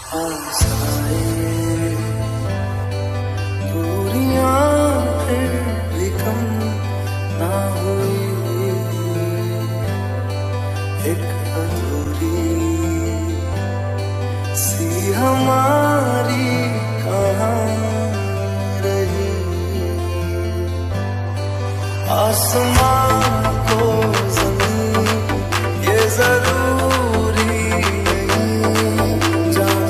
पास आए दूरियां फिर भी कम ना हुई, एक अधूरी सी हमारी कहाँ रही। आसमान को ज़मीन ये जरूरी नहीं,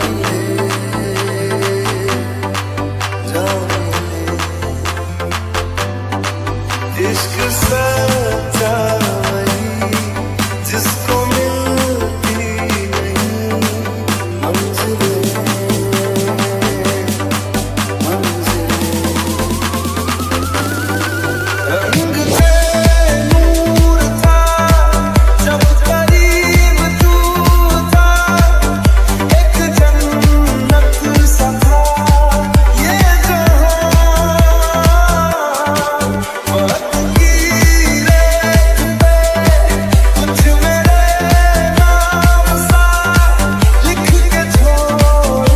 जान ले इश्क सच्चा वही जिसको मिलती नहीं मंजिलें मंजिलें। रंग नूर था जब करीब तू था, एक जन्नत सा था ये जहां। वक्त की रेत पे कुछ मेरे नाम सा लिख के छोड़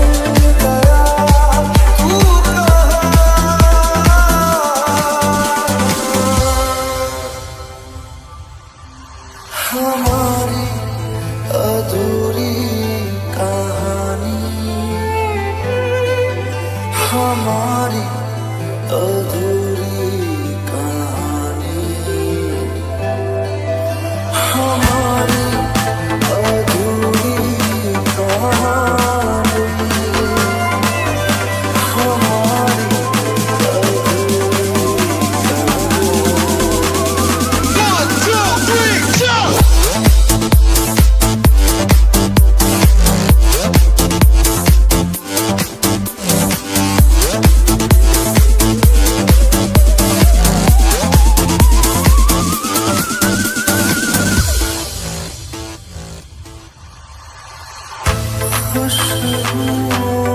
गया तू हमारी अधूरी कहानी, हमारी अधूरी कहानी, हमारी अधूरी कहानी, हमारी खुशबू